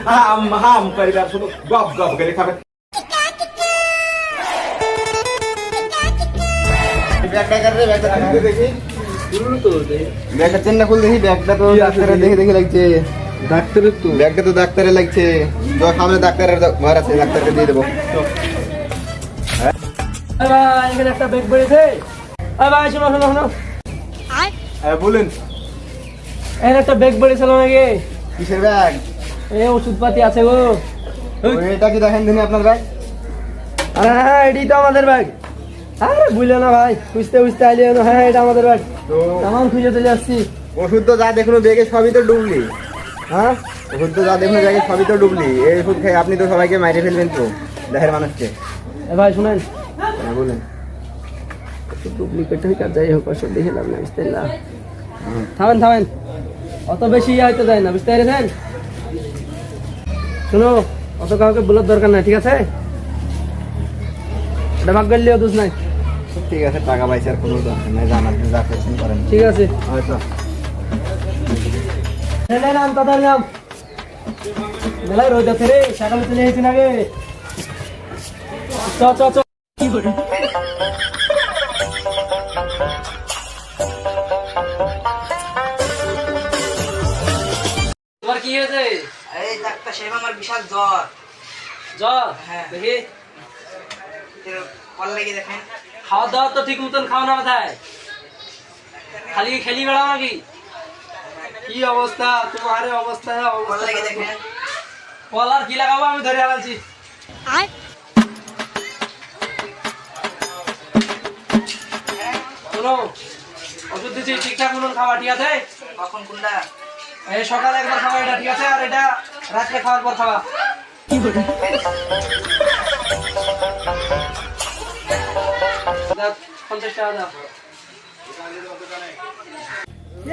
হাম হাম করিবে আর শুধু গপ গপ করে খাবে। ব্যাগটা কার রে, ব্যাগটা খুলে দেখি। খুলুন তো ব্যাগটা চেন না, খুল দেখি। ব্যাগটা তো ডাক্তারের দেখে দেখে লাগছে। ডাক্তারের তো ব্যাগটা তো ডাক্তারের লাগছে। তো সামনে ডাক্তারের ঘর আছে, ডাক্তারকে দিয়ে দেবো। ভাই এখানে একটা ব্যাগ পড়েছে। ভাই শোনো শোনো শোনো, বলুন। এখানে একটা ব্যাগ পড়েছিল নাকি? কিসের ব্যাগ? এই ওষুধপাতি আছে গো। এটা কি দেখেন দিনে আপনার ব্যাগ? হ্যাঁ এটাই তো আমাদের ব্যাগ। আরে বুঝলে না ভাই, খুঁজতে খুঁজতে আইলে না। হ্যাঁ এটা আমাদের ব্যাগ। তো সামান খুঁজে চলে আসছি। ওষুধ তো যা দেখুন ব্যাগে সবই তো ডুবলি। হ্যাঁ ওষুধ তো যা দেখুন ব্যাগে সবই তো ডুবলি। এই ওষুধ খেয়ে আপনি তো সবাইকে মাইরে ফেলবেন তো, দেহের মানুষকে। ভাই শুনেন, হ্যাঁ বলুন। ডুপ্লিকেট হয়ে কাজ যাই হোক, ওষুধ দেখে লাভ না, বুঝতে পারলাম। থামেন থামেন, অত বেশি হয়তো যায় না, বুঝতে পেরেছেন? শোনো, অত কাউকে বলার দরকার নাই, ঠিক আছে? এটা ভাগ করলেও দোষ নাই। ঠিক আছে, টাকা পাইছে আর কোনো দরকার নাই, জানার যা করছেন করেন। ঠিক আছে, হয়তো নাম তাদের নাম মেলায় রোদ আছে রে, সকালে চলে এসেছি নাকি? চ চ চ। কি করে তোমার কি হয়েছে? এই ডাক্তার সাহেব, আমার বিশাল জ্বর। জ্বর? হ্যাঁ। দেখি কল লেগে দেখেন। খাওয়া দাওয়া তো ঠিক মতন খাও না কোথায়, খালি খেলি বেড়াও নাকি? কি অবস্থা তোমার অবস্থা? কল লেগে দেখেন। কল আর কি লাগাবো, আমি ধরে আনছি। শোনো, ওষুধ দিচ্ছি ঠিকঠাক মতন খাওয়া, ঠিক আছে? কখন কোনটা? এই সকালে একবার খাওয়া এটা, ঠিক আছে? আর এটা রাত্রে খাওয়ার পর খাওয়া। কি করে 50 টাকা দাও।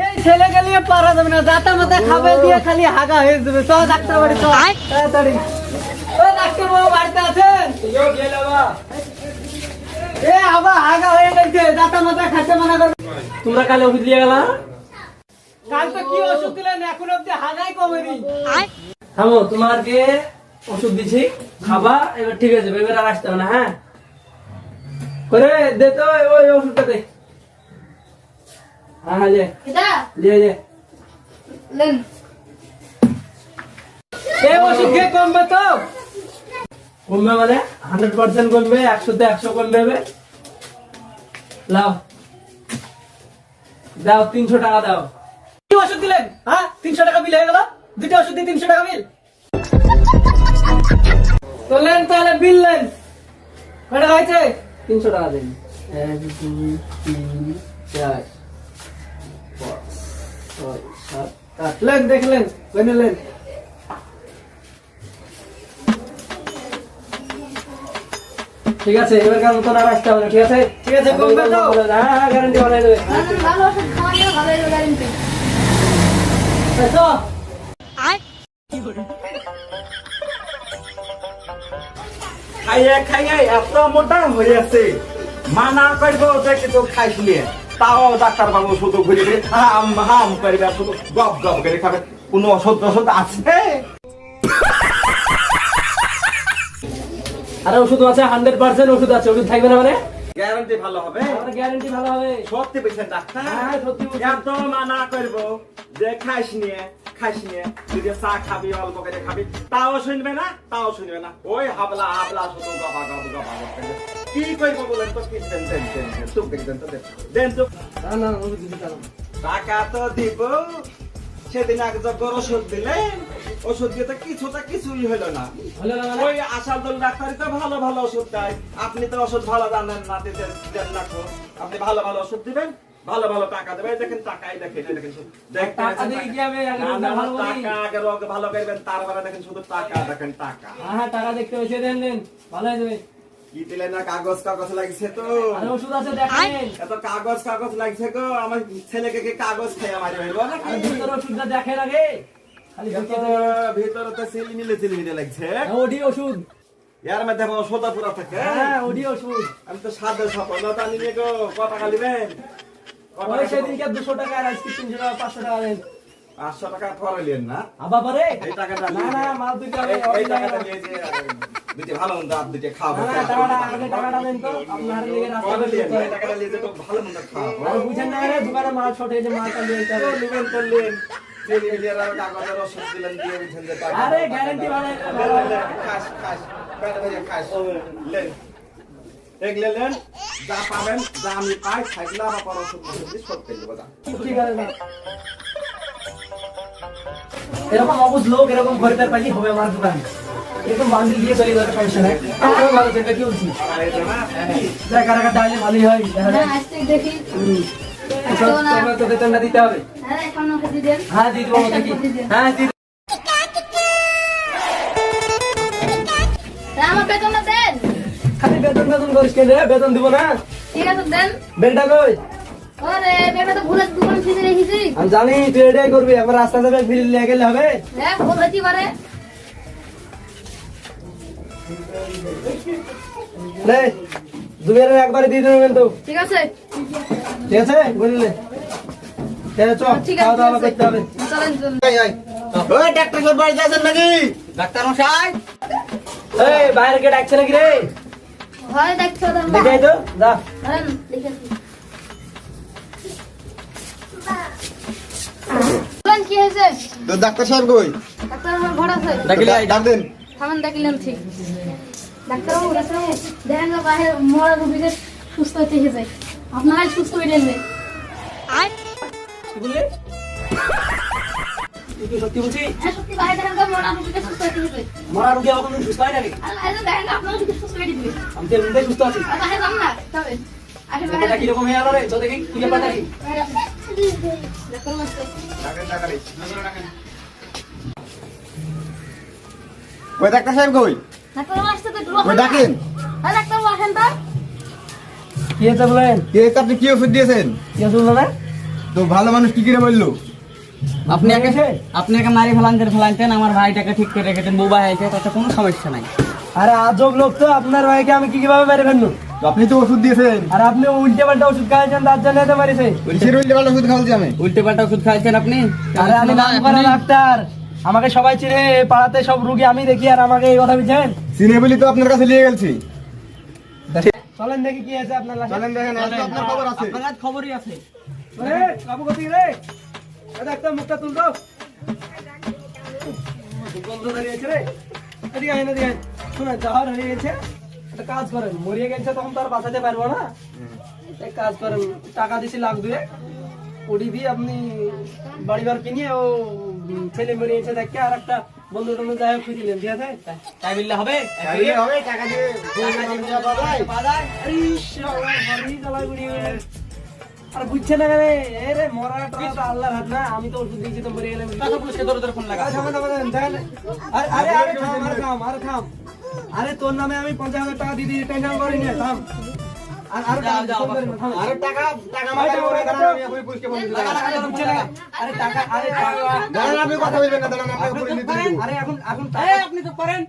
এই ছেলেকে নিয়ে পারা যাবে না, জাতা মাথা খাবে দিয়ে খালি হাগা হয়ে যাবে। চ ডাক্তার বাড়ি চ তাড়াতাড়ি। ও ডাক্তার বাবু বাড়িতে আছেন? এ আবার হাগা হয়ে গেছে, জাতা মাথা খাইতে মানা করবে। তোমরা কালে ওষুধ নিয়ে গেলা? কাল তো কি ওষুধ দিলেন, এখন অব্দি হাগাই কমেনি। থামো, তোমাকে ওষুধ দিছি, খাবা, এবার ঠিক আছে, এবার আর আসতে হবে না। হ্যাঁ করে দে তো ওই ওষুধটা দে। হ্যাঁ লে লে লে লেন। এই ওষুধ খেয়ে কমবে তো? কমবে মানে 100% কমবে, 100-তে 100 কমবে হবে। লাও দাও, 300 টাকা দাও। কি ওষুধ দিলেন? হ্যাঁ 300 টাকা বিল হয়ে গেল। দুটো ওষুধ দিয়ে 300 টাকা বিল। তো লেন তাহলে বিল লেন। কত হয়েছে? 300 টাকা দেন। 1 2 3 4 5 6 7 8 লেন, দেখলেন বনে লেন। ঠিক আছে, এবার কার মতন আর আসতে হবে না, ঠিক আছে? ঠিক আছে, কমবে তো? হ্যাঁ গ্যারান্টি বানাই দেবে। ভালো ওষুধ খাওয়ালে ভালো হয়ে গ্যারেন্টি। তো খাইয়ে খাইয়ে এত মোটা হয়ে আছে, মানা করবো যে কিছু খাইছিলে, তাও ডাক্তার বাবু শুধু ঘুরে ঘুরে হাম হাম করবে আর শুধু গপ গপ করে খাবে। কোনো ওষুধ টষুধ আছে? আরে ওষুধ আছে, 100% ওষুধ আছে। ওষুধ থাকবে না মানে? গ্যারান্টি ভালো হবে? গ্যারান্টি ভালো হবে। সত্যি বলছেন ডাক্তার? হ্যাঁ সত্যি বলছি। এত মানা করবো যে খাইস নিয়ে যদি চা খাবি অল্প করে খাবি, তাও শুনবে না, তাও শুনবে না। ওই হাবলা হাবলা শুধু গবা গব গবা গব করে। কি করবো বলেন তো? কি দেন দেন দেন দেন, চুপ করে দেন তো, দেন চুপ। না না ওষুধ দিতে পারো না। টাকা তো দিব, সেদিন এক জগর ওষুধ দিলেন, ওষুধ দিয়ে তো কিছুই হলো না। হলো না মানে? ওই আসাদুল ডাক্তারই তো ভালো ভালো ওষুধ দেয়, আপনি তো ওষুধ ভালো জানেন না, দিতে দেন না তো। আপনি ভালো ভালো ওষুধ দিবেন, ভালো ভালো টাকা দেবেন। এই দেখেন টাকাই দেখেন, এই দেখেন শুধু দেখতে টাকা পাচ্ছেন দিয়ে কি আমি আগে না, রোগটা না, ভালো করি? টাকা আগে রোগ ভালো করবেন, তারপরে দেখেন শুধু টাকা দেখেন, টাকা। হ্যাঁ টাকা দেখতে হয়েছে, দেন দেন, ভালো হয়ে যাবে। কি দিলেন না? কাগজ কাগজ লাগছে তো, আরে ওষুধ আছে দেখেন। এত কাগজ কাগজ লাগছে গো। আমার ছেলেকে কি কাগজ খেয়ে মারি হইব নাকি? আরে ভিতর ওষুধটা দেখেন আগে, খালি ভিতরে। ভিতরে তো চিলিমিলে লাগছে। ওডি ওষুধ। ইয়ার মধ্যে সোদা পুরা থাকে। হ্যাঁ ওডি ওষুধ। আমি তো সাদা সফলতা নিয়ে গো। কত টাকা নেবেন? ওই সেদিনকে 200 টাকা আর আজকে 300 টাকা 500 টাকা দেন। 500 টাকা ফরাইলেন না আবার পরে এই টাকাটা না না মাল দুটো এই টাকাটা নিয়ে যে দুটো ভালো মন্দ আপ দুটো খাবো না, টাকাটা আগে টাকাটা দেন তো আপনার লেগে রাস্তা এই টাকাটা নিয়ে যে তো ভালো মন্দ খাবো আর বুঝেন না রে দোকানে মাল ছোটে যে মালটা নিয়ে যেতে হবে। নেবেন করলেন যে নিলেন আর কাগজের ওষুধ দিলেন দিয়ে বুঝেন যে টাকা আরে গ্যারান্টি ভালো খাস খাস পেট ভরে খাস লেন এগুলো নেন যা পাবেন যা আমি পাই থাকলে আবার পর ওষুধ দিয়ে শোধ করে দেবো যা ঠিক আছে না এরকম অবুঝ লোক এরকম খরিদার পাইলে হবে আমার দোকানে এরকম বান্ডিল দিয়ে চলে যাবে সমস্যা নাই আমার ভালো চেষ্টা কি বলছি আর এই যে না যা কারা কাটা ডাইলে ভালোই হয় দেখা যায় হ্যাঁ আজকে দেখি তোমরা তো বেতনটা দিতে হবে হ্যাঁ এখন ওকে দিয়ে দেন হ্যাঁ দিয়ে দেবো দেখি হ্যাঁ দিয়ে দেবো। আমার বেতনটা দেন খালি বেতন বেতন করিস কেন রে বেতন দিব না ঠিক আছে দেন বেলটা কই ওরে বেটা তো ভুলে দোকান ফিরে রেখেছি আমি জানি তুই এটাই করবি আমার রাস্তা যাবে ফিরে নিয়ে গেলে হবে হ্যাঁ ভুল হতে পারে লে দুবের একবারে দিয়ে দেবো কিন্তু ঠিক আছে ঠিক আছে বললে চল ঠিক খাওয়া দাওয়া আছে করতে হবে চলেন চলেন ওই ডাক্তার সাহেব বাড়ি যাচ্ছেন নাকি ডাক্তার মশাই এই বাইরে কে ডাকছে নাকি রে হয় দেখছো তো দেখে আই তো যা ধরেন দেখেছি বলেন কি হয়েছে তো ডাক্তার সাহেব কই ডাক্তার আমার ঘর আছে ডাক দেন থামেন দেখলেন ঠিক ডাক্তারবাবু ডাক্তারবাবু দেখেন না বাইরে মরা রোগীদের সুস্থ হতে যায় আপনারাই সুস্থ হয়ে যাবে কি বললি তুই কি সত্যি বলছিস হ্যাঁ সত্যি বাইরে দেখেন তো মরা রোগীদের সুস্থ হতে যায় মরা রুগী এখন সুস্থ হয় নাকি আর বাইরে দেখেন না আপনারা যদি সুস্থ হয়ে যাবে আমি তো এমনিতেই সুস্থ আছি আর বাইরে যান না তবে আসে এটা বাইরে কিরকম হয়ে গেল রে তো দেখি কি ব্যাপারটা কি ডাক্তার মাস্টার ডাকেন ডাকারে ওই ডাক্তার সাহেব কই ডাক্তার মাস্টার তো একটু ওই ডাকেন হ্যাঁ ডাক্তারবাবু আসেন তো কি হয়েছে বলেন কে আপনি কি ওষুধ দিয়েছেন কি শুনলো না তো ভালো মানুষ কি করে বললো আপনি একে গেছে? আপনি একে মারি ফেলানতেন আমার ভাইটাকে ঠিক করে রেখেছেন বউ ভাই আছে তাতে কোনো সমস্যা নাই আরে আজব লোক তো আপনার ভাইকে আমি কি কিভাবে মেরে ফেললো আপনি তো ওষুধ দিয়েছেন আর আপনি উল্টে পাল্টা ওষুধ খাওয়াচ্ছেন তার জন্য এত মারিছে কিসের উল্টে পাল্টা ওষুধ খাওয়াচ্ছি আমি উল্টে পাল্টা ওষুধ খাইছেন আপনি আরে আমি নাম করা ডাক্তার আমাকে সবাই চিনে এই পাড়াতে সব রুগী আমি দেখি আর আমাকে এই কথা বলছেন চিনে বলি তো আপনার কাছে নিয়ে গেছি চলেন দেখি কি আছে আপনার লাশে। চলেন দেখেন আজকে আপনার খবর আছে আপনার কাছে খবরই আছে আরে বাবু কোথায় রে এই দেখ তো মুখটা তুল তো গন্ধ দাঁড়িয়েছে রে এদিকে আয় এদিকে আয় শোনা যাওয়ার হয়ে গেছে একটা কাজ করেন মরিয়ে গেছে তখন তো আর বাঁচাতে পারবো না এক কাজ করেন টাকা দিছি লাখ দুয়ে ওটি দিয়ে আপনি বাড়ি ঘর কিনিয়ে ও ছেলে মরিয়েছে দেখে আর একটা বন্ধু টন্ধু যাই হোক খুঁজিলেন ঠিক আছে তাই বললে হবে হবে টাকা দিয়ে আরে শালা বাড়ি জ্বালায় বুড়ি হয়ে। আর বুঝছে না কেন এ রে মরাটা তো আল্লাহর হাত না আমি তো ওষুধ দিয়েছি তো মরে গেলাম টাকা পুলিশকে ধরে ধরে ফোন লাগা আরে থাম, দেখেন। আরে আরে থাম আরে তোর নামে আমি 50,000 টাকা দিয়ে দিই টেনশন করি না থাম আর যাও, আরে টাকা মাগার পরে দাঁড়ান আমি আপনি পুলিশকে ফোন দিতে আরে টাকা দাঁড়ান আপনি কথা বলবেন না দাঁড়ান আপনি পুলিশ নিতে দিব আরে এখন আপনি তো পারেন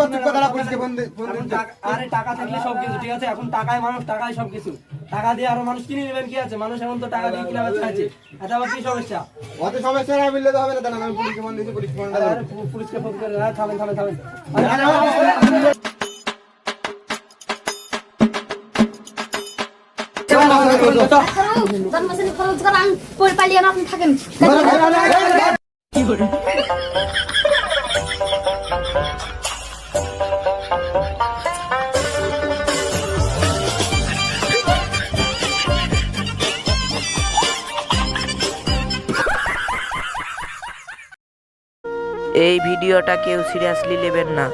চুপ করে দাঁড়া পুলিশকে ফোন এখন আরে টাকা থাকলে সবকিছু ঠিক আছে এখন টাকায় মানুষ টাকায় সবকিছু টাকা দিয়ে আরো মানুষ কিনে নেবেন কি আছে মানুষ এখন তো টাকা দিয়ে কিনা বেচা আছে আচ্ছা আবার কি সমস্যা অত সমস্যা না বললে তো হবে না দাঁড়ান আমি পুলিশকে ফোন দিচ্ছি পুলিশ ফোনটা আরে পুলিশকে ফোন করে থামেন ডাক্তারবাবু জন্মদিন খরচ করেন পরে পালিয়ে না আপনি থাকেন এই ভিডিওটা কেউ সিরিয়াসলি নেবেন না।